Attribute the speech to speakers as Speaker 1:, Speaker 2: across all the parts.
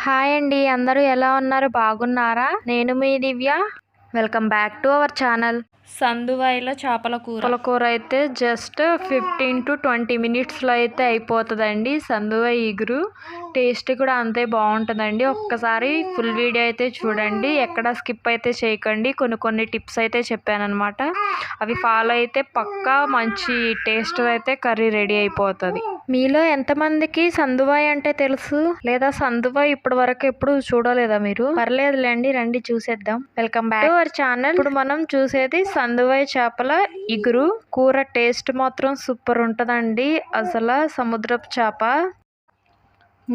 Speaker 1: Hi అండి, అందరూ ఎలా ఉన్నారు? బాగున్నారా? నేను మీ Divya. Welcome back to our channel.
Speaker 2: సందువాయిలో చేపల
Speaker 1: కూర అయితే జస్ట్ 15 to 20 మినిట్స్లో అయితే అయిపోతుందండి. సందువాయి ఇగురు టేస్ట్ కూడా అంతే బాగుంటుందండి. ఒక్కసారి ఫుల్ వీడియో అయితే చూడండి, ఎక్కడ స్కిప్ అయితే చేయకండి. కొన్ని టిప్స్ అయితే చెప్పానన్నమాట, అవి ఫాలో అయితే పక్కా మంచి టేస్ట్ అయితే కర్రీ రెడీ అయిపోతుంది. మీలో ఎంతమందికి సందువాయి అంటే తెలుసు, లేదా సందువాయి ఇప్పటి వరకు ఎప్పుడు చూడలేదా మీరు? పర్లేదులేండి, రండి చూసేద్దాం. Welcome back to our channel. ఇప్పుడు మనం చూసేది సందువాయి చేపల ఇగురు కూర. టేస్ట్ మాత్రం సూపర్ ఉంటుందండి. అసలు సముద్రపు చేప.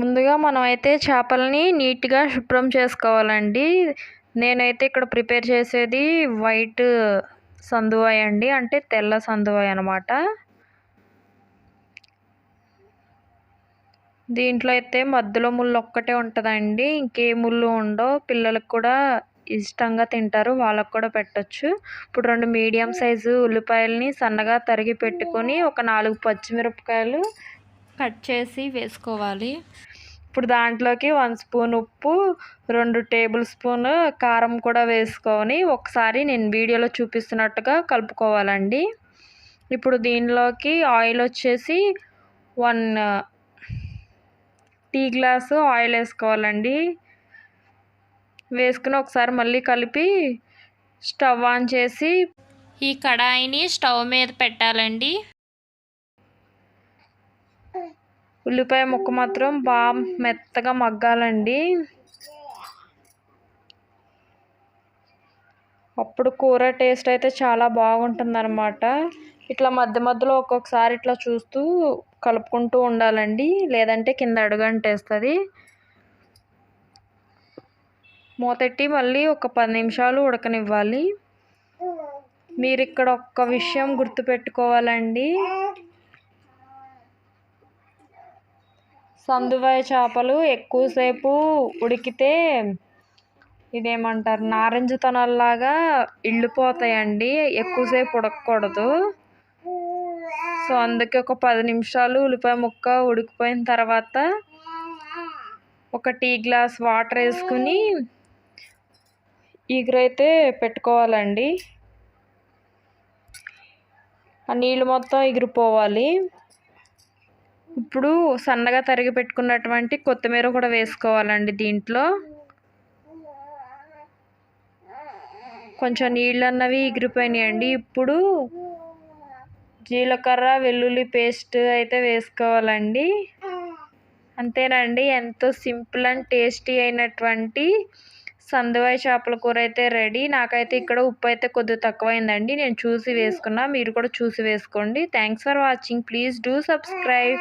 Speaker 1: ముందుగా మనం అయితే చేపలని నీట్గా శుభ్రం చేసుకోవాలండి. నేనైతే ఇక్కడ ప్రిపేర్ చేసేది వైట్ సందువాయి అండి, అంటే తెల్ల సందువాయి అన్నమాట. దీంట్లో అయితే మధ్యలో ముళ్ళు ఒక్కటే ఉంటుందండి, ఇంకే ముళ్ళు ఉండవు. పిల్లలకు కూడా ఇష్టంగా తింటారు, వాళ్ళకు కూడా పెట్టచ్చు. ఇప్పుడు 2 మీడియం సైజు ఉల్లిపాయలని సన్నగా తరిగి పెట్టుకొని ఒక 4 పచ్చిమిరపకాయలు
Speaker 2: కట్ చేసి వేసుకోవాలి.
Speaker 1: ఇప్పుడు దాంట్లోకి 1 స్పూన్ ఉప్పు, 2 టేబుల్ స్పూన్ కారం కూడా వేసుకొని ఒకసారి నేను వీడియోలో చూపిస్తున్నట్టుగా కలుపుకోవాలండి. ఇప్పుడు దీనిలోకి ఆయిల్ వచ్చేసి 1 టీ గ్లాసు ఆయిల్ వేసుకోవాలండి. వేసుకుని ఒకసారి మళ్ళీ కలిపి స్టవ్ ఆన్ చేసి
Speaker 2: ఈ కడాయిని స్టవ్ మీద పెట్టాలండి.
Speaker 1: ఉల్లిపాయ ముక్క మాత్రం బాగా మెత్తగా మగ్గాలండి, అప్పుడు కూర టేస్ట్ అయితే చాలా బాగుంటుంది అన్నమాట. ఇట్లా మధ్యలో ఒక్కొక్కసారి ఇట్లా చూస్తూ కలుపుకుంటూ ఉండాలండి, లేదంటే కింద అడుగంటేస్తుంది. మూతెట్టి మళ్ళీ ఒక 10 నిమిషాలు ఉడకనివ్వాలి. మీరు ఇక్కడ ఒక్క విషయం గుర్తుపెట్టుకోవాలండి, సందువాయి చేపలు ఎక్కువసేపు ఉడికితే ఇదేమంటారు, నారింజతనంలాగా ఇళ్ళిపోతాయండి. ఎక్కువసేపు ఉడకకూడదు. సో అందుకే ఒక 10 నిమిషాలు ఉల్లిపాయ ముక్క ఉడికిపోయిన తర్వాత ఒక టీ గ్లాస్ వాటర్ వేసుకుని ఇగురైతే పెట్టుకోవాలండి. ఆ నీళ్ళు మొత్తం ఎగిరిపోవాలి. ఇప్పుడు సన్నగా తరిగి పెట్టుకున్నటువంటి కొత్తిమీర కూడా వేసుకోవాలండి. దీంట్లో కొంచెం నీళ్ళు అన్నవి ఎగిరిపోయినాయండి. ఇప్పుడు జీలకర్ర వెల్లుల్లి పేస్ట్ అయితే వేసుకోవాలండి. అంతేనండి, ఎంతో సింపుల్ అండ్ టేస్టీ అయినటువంటి సందువాయి చేపల కూర అయితే రెడీ. నాకైతే ఇక్కడ ఉప్పు అయితే కొద్దిగా తక్కువైందండి, నేను చూసి వేసుకున్నా, మీరు కూడా చూసి వేసుకోండి. Thanks for watching. Please do subscribe.